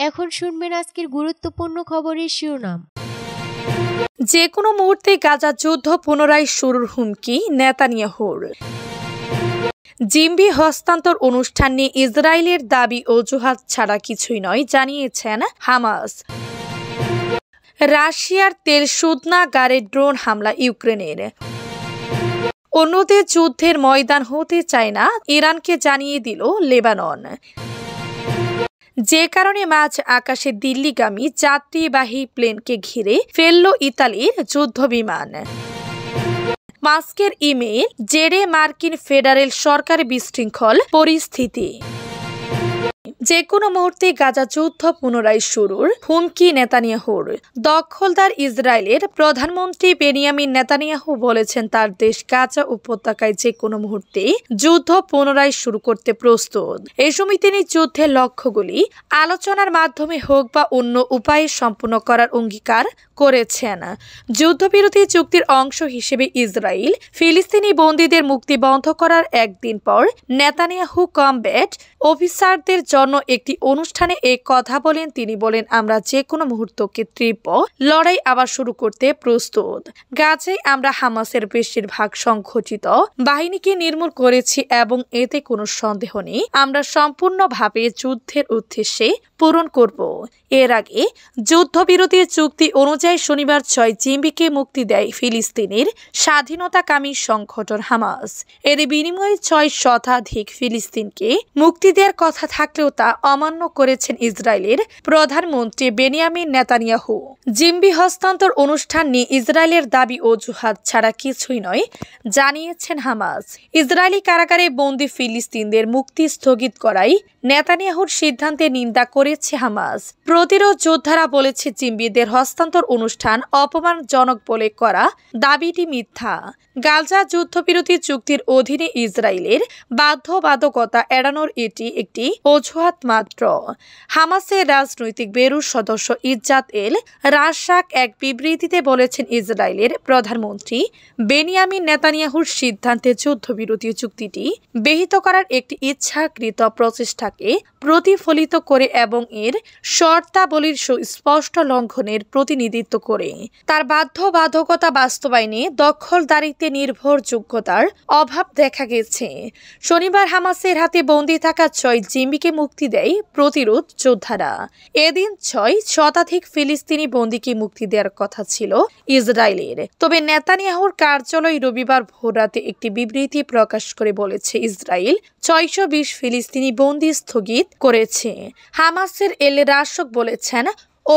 এখন শুনবেন আজকের গুরুত্বপূর্ণ খবরের শিরোনাম। যে কোনো মুহূর্তে গাজা যুদ্ধ পুনরায় শুরুর হুমকি নেতানিয়াহুর। জিম্বি হস্তান্তর অনুষ্ঠান নিয়ে ইসরায়েলের দাবি অজুহাত ছাড়া কিছুই নয় জানিয়েছেন হামাস। রাশিয়ার তেল শোধনাগারে ড্রোন হামলা ইউক্রেনের। অন্যদের যুদ্ধের ময়দান হতে চায় না ইরানকে জানিয়ে দিল লেবানন। যে কারণে মাঝ আকাশে দিল্লিগামী যাত্রীবাহী প্লেনকে ঘিরে ফেলল ইতালির যুদ্ধবিমান। মাস্কের ইমেইল জেরে মার্কিন ফেডারেল সরকার বিশৃঙ্খল পরিস্থিতি। যে কোনো মুহূর্তে গাজা যুদ্ধ পুনরায় শুরুর হুমকি নেতানিয়াহুর। দখলদার ইসরায়েলের প্রধানমন্ত্রী বেনিয়ামিন নেতানিয়াহু বলেছেন তার দেশ গাজা উপত্যকায় যে কোনো মুহূর্তে যুদ্ধ পুনরায় শুরু করতে প্রস্তুত। এই সময় তিনি যুদ্ধের লক্ষ্যগুলি আলোচনার মাধ্যমে হোক বা অন্য উপায়ে সম্পূর্ণ করার অঙ্গীকার করেছেন। যুদ্ধবিরতি চুক্তির অংশ হিসেবে ইসরায়েল ফিলিস্তিনি বন্দীদের মুক্তি বন্ধ করার একদিন পর নেতানিয়াহু কমব্যাট অফিসারদের জন্য একটি অনুষ্ঠানে এই কথা বলেন। তিনি বলেন, আমরা যে কোনো মুহূর্তকে তীব্র লড়াই আবার শুরু করতে প্রস্তুত। গাজায় আমরা হামাসের বেশিরভাগ সংগঠিত বাহিনীকে নির্মূল করেছি এবং এতে কোনো সন্দেহ নেই আমরা সম্পূর্ণভাবে যুদ্ধের উদ্দেশ্যে পূরণ করব। এর আগে যুদ্ধবিরতির চুক্তি অনুযায়ী শনিবার 6 জিম্বিকে মুক্তি দেয় ফিলিস্তিনের স্বাধীনতাকামী সংগঠন হামাস। এর বিনিময়ে 6 শতাধিক ফিলিস্তিনকে মুক্তি দেওয়ার কথা থাকলেও তা অমান্য করেছেন ইসরায়েলের প্রধানমন্ত্রী বেনিয়ামিন নেতানিয়াহু। জিম্বি হস্তান্তর অনুষ্ঠান নিয়ে ইসরায়েলের দাবি অজুহাত ছাড়া কিছুই নয় জানিয়েছেন হামাস। ইসরায়েলি কারাগারে বন্দী ফিলিস্তিনদের মুক্তি স্থগিত করাই নেতানিয়াহুর সিদ্ধান্তের নিন্দা করেছে হামাস। প্রতিরোধ যোদ্ধারা বলেছে জিম্বিদের হস্তান্তর অনুষ্ঠান অপমানজনক বলে করা দাবিটি মিথ্যা। গাজা যুদ্ধবিরতি চুক্তির অধীনে ইসরায়েলের বাধ্যবাধকতা এড়ানোর এটি একটি অজুহাত মাত্র। হামাসের রাজনৈতিক ব্যুরো সদস্য ইজ্জাত এল রাশাক এক বিবৃতিতে বলেছেন, ইসরায়েলের প্রধানমন্ত্রী বেনিয়ামিন নেতানিয়াহুর সিদ্ধান্তে যুদ্ধবিরতি চুক্তিটি ব্যাহত করার একটি ইচ্ছাকৃত প্রচেষ্টাকে প্রতিফলিত করে এবং এর শর্তাবলীর সুস্পষ্ট লঙ্ঘনের প্রতিনিধিত্ব করে। তার বাধ্যবাধকতা বাস্তবায়নে দখলদারিত্বে নির্ভরযোগ্যতার অভাব দেখা গেছে। শনিবার হামাসের হাতে বন্দী থাকা 6 জিম্বিকে মুক্তি দেয় প্রতিরোধ যোদ্ধারা। এদিন 6 শতাধিক ফিলিস্তিনি বন্দীকে মুক্তি দেওয়ার কথা ছিল ইসরায়েলের। তবে নেতানিয়াহুর কার্যালয় রবিবার ভোররাতে একটি বিবৃতি প্রকাশ করে বলেছে, ইসরায়েল 620 ফিলিস্তিনি বন্দী স্থগিত করেছে। হামাসের এল রাশক বলেছেন,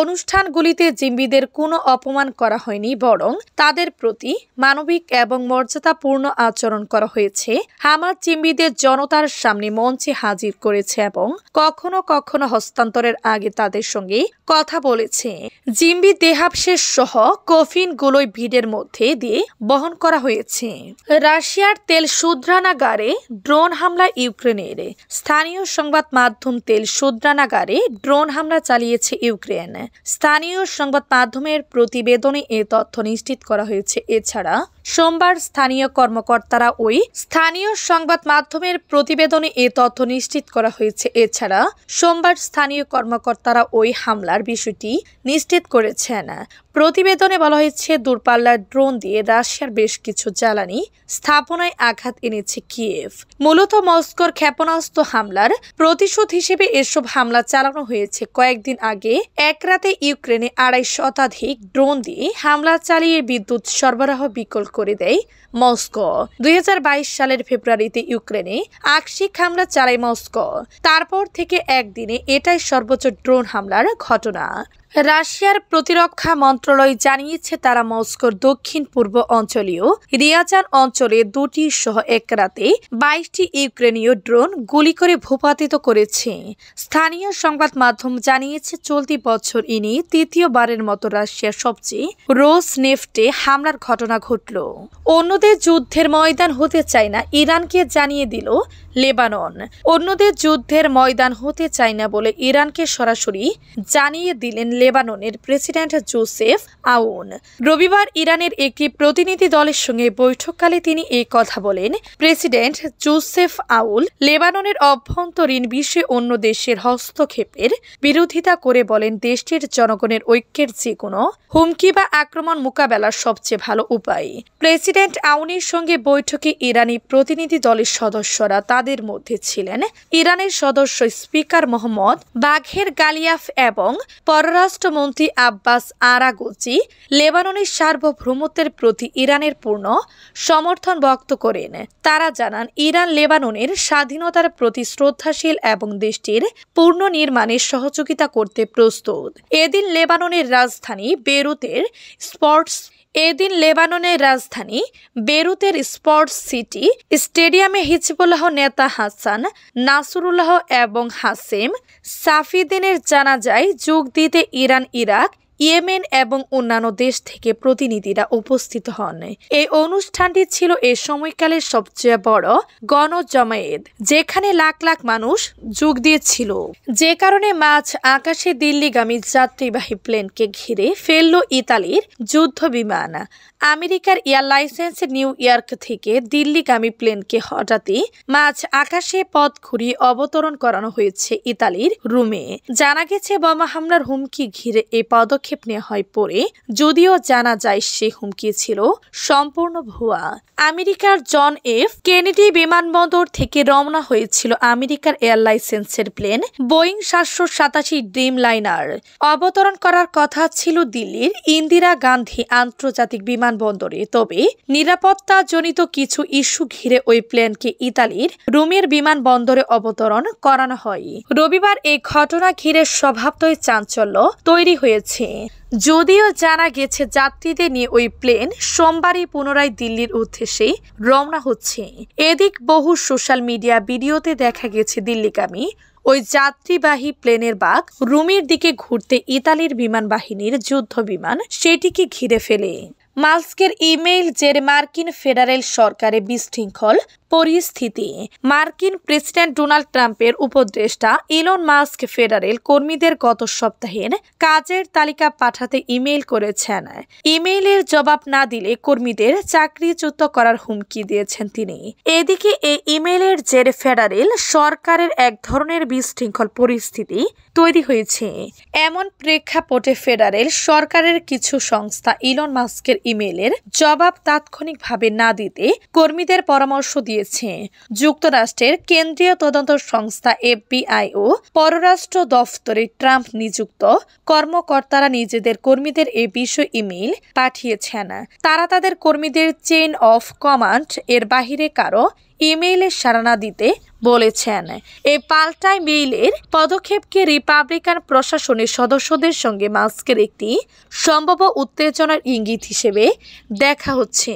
অনুষ্ঠানগুলিতে জিম্বিদের কোনো অপমান করা হয়নি, বরং তাদের প্রতি মানবিক এবং মর্যাদাপূর্ণ আচরণ করা হয়েছে। হামাস জিম্বিদের জনতার সামনে মঞ্চে হাজির করেছে এবং কখনো কখনো হস্তান্তরের আগে তাদের সঙ্গে কথা বলেছে। জিম্বি দেহাবশেষ সহ কফিনগুলোই ভিড়ের মধ্যে দিয়ে বহন করা হয়েছে। রাশিয়ার তেল শোধনাগারে ড্রোন হামলা ইউক্রেনের। স্থানীয় সংবাদ মাধ্যম তেল শোধনাগারে ড্রোন হামলা চালিয়েছে ইউক্রেন। স্থানীয় সংবাদ মাধ্যমের প্রতিবেদনে এ তথ্য নিশ্চিত করা হয়েছে। এছাড়া সোমবার স্থানীয় কর্মকর্তারা ওই হামলার বিষয়টি নিশ্চিত করেছেন। প্রতিবেদনে বলা হয়েছে, দূরপাল্লার ড্রোন দিয়ে রাশিয়ার বেশ কিছু জ্বালানি স্থাপনায় আঘাত এনেছে কিয়েভ। মূলত মস্কোর ক্ষেপণাস্ত্র হামলার প্রতিশোধ হিসেবে এসব হামলা চালানো হয়েছে। কয়েকদিন আগে এক রাতে ইউক্রেনে 250 শতাধিক ড্রোন দিয়ে হামলা চালিয়ে বিদ্যুৎ সরবরাহ বিকল করে দেয় মস্কো। 2022 সালের ফেব্রুয়ারিতে ইউক্রেনে আংশিক হামলা চালায় মস্কো। তারপর থেকে একদিনে এটাই সর্বোচ্চ ড্রোন হামলার ঘটনা। রাশিয়ার প্রতিরক্ষা মন্ত্রণালয় জানিয়েছে, তারা মস্কোর দক্ষিণ পূর্ব অঞ্চলীয় রিয়াজান অঞ্চলে 2টি সহ এক রাতে 22টি ইউক্রেনীয় ড্রোন গুলি করে ভূপাতিত করেছে। স্থানীয় সংবাদ মাধ্যম জানিয়েছে, চলতি বছর ইনি তৃতীয়বারের মতো রাশিয়ার সবচেয়ে রোসনেফটে হামলার ঘটনা ঘটল। অন্যদের যুদ্ধের ময়দান হতে চায় না ইরানকে জানিয়ে দিল লেবানন অন্যদের যুদ্ধের ময়দান হতে চায় না বলে ইরানকে সরাসরি জানিয়ে দিলেন লেবাননের প্রেসিডেন্ট জোসেফ আউন। রবিবার ইরানের একটি প্রতিনিধি দলের সঙ্গে বৈঠককালে তিনি এই কথা বলেন। প্রেসিডেন্ট জোসেফ আউল লেবাননের অভ্যন্তরীণ বিষয়ে অন্য দেশের হস্তক্ষেপের বিরোধিতা করে বলেন, দেশটির জনগণের ঐক্যের যে কোনো হুমকি বা আক্রমণ মোকাবেলার সবচেয়ে ভালো উপায়। প্রেসিডেন্ট আউনের সঙ্গে বৈঠকে ইরানি প্রতিনিধি দলের সদস্যরা, তাদের মধ্যে ছিলেন ইরানের সদস্য স্পিকার মোহাম্মদ বাঘের গালিয়াফ এবং পররাষ্ট্রমন্ত্রী আব্বাস আরাগচি লেবাননের সার্বভৌমত্বের প্রতি ইরানের পূর্ণ সমর্থন ব্যক্ত করেন। তারা জানান, ইরান লেবাননের স্বাধীনতার প্রতি শ্রদ্ধাশীল এবং দেশটির পূর্ণ নির্মাণে সহযোগিতা করতে প্রস্তুত। এদিন লেবাননের রাজধানী বেরুতের স্পোর্টস সিটি স্টেডিয়ামে হিজবুল্লাহ নেতা হাসান নাসরুল্লাহ এবং হাসেম সাফিদিনের জানাজায় যোগ দিতে ইরান, ইরাক, ইয়েমেন এবং অন্যান্য দেশ থেকে প্রতিনিধিরা উপস্থিত হন। এই অনুষ্ঠানটি ছিল এ সময়কালের সবচেয়ে বড় গণজমায়েত, যেখানে লাখ লাখ মানুষ যোগ দিয়েছিল, যে কারণে মাঝ আকাশে দিল্লিগামী যাত্রীবাহী প্লেনকে ঘিরে ফেলল ইতালির যুদ্ধ বিমান। আমেরিকার এয়ারলাইন্স নিউ ইয়র্ক থেকে দিল্লিগামী প্লেনকে হঠাৎই মাঝ আকাশে পথ ঘুরিয়ে অবতরণ করানো হয়েছে ইতালির রোমে। জানা গেছে, বোমা হামলার হুমকি ঘিরে এই পদক্ষেপ নেওয়া হয় পরে, যদিও জানা যায় সে হুমকি ছিল সম্পূর্ণ ভুয়া। আমেরিকার জন এফ কেনেডি বিমানবন্দর থেকে রওনা হয়েছিল আমেরিকার এয়ারলাইন্সের প্লেন বোয়িং 787 ড্রিম লাইনার। অবতরণ করার কথা ছিল দিল্লির ইন্দিরা গান্ধী আন্তর্জাতিক বিমানবন্দরে, তবে নিরাপত্তাজনিত কিছু ইস্যু ঘিরে ওই প্লেনকে ইতালির রোমের বিমানবন্দরে অবতরণ করানো হয়। রবিবার এই ঘটনা ঘিরে স্বভাবতই চাঞ্চল্য তৈরি হয়েছে। যদিও জানা গেছে, যাত্রীদের নিয়ে ওই প্লেন সোমবারই পুনরায় দিল্লির উদ্দেশ্যে রওনা হচ্ছে। এদিক বহু সোশ্যাল মিডিয়া ভিডিওতে দেখা গেছে দিল্লিগামী ওই যাত্রীবাহী প্লেনের বাগ রোমের দিকে ঘুরতে ইতালির বিমান বাহিনীর যুদ্ধ বিমান সেটিকে ঘিরে ফেলে। মাস্কের ইমেইল জেরে মার্কিন ফেডারেল সরকারে বিশৃঙ্খল পরিস্থিতি। মার্কিন প্রেসিডেন্ট ডোনাল্ড ট্রাম্পের উপদেষ্টা ইলন মাস্ক ফেডারেল কর্মীদের গত সপ্তাহের কাজের তালিকা পাঠাতে ইমেইল করেছেন। ইমেইলের জবাব না দিলে কর্মীদের চাকরিচ্যুত করার হুমকি দিয়েছেন তিনি। এদিকে এই ইমেইলের জেরে ফেডারেল সরকারের এক ধরনের বিশৃঙ্খল পরিস্থিতি তৈরি হয়েছে। এমন প্রেক্ষাপটে ফেডারেল সরকারের কিছু সংস্থা ইলন মাস্কের ইমেইলের জবাব তাৎক্ষণিকভাবে না দিতে কর্মীদের পরামর্শ দিয়েছে। যুক্তরাষ্ট্রের কেন্দ্রীয় তদন্ত সংস্থা FBI ও পররাষ্ট্র দফতরে ট্রাম্প নিযুক্ত কর্মকর্তারা নিজেদের কর্মীদের এ বিষয়ে ইমেইল পাঠিয়েছেন। তারা তাদের কর্মীদের চেইন অফ কমান্ড এর বাহিরে কারো ইমেইলে সাড়া না দিতে বলেছেন। এই পাল্টা মেইলের পদক্ষেপকে রিপাবলিকান প্রশাসনের সদস্যদের সঙ্গে মাস্কের একটি সম্ভাব্য উত্তেজনার ইঙ্গিত হিসেবে দেখা হচ্ছে।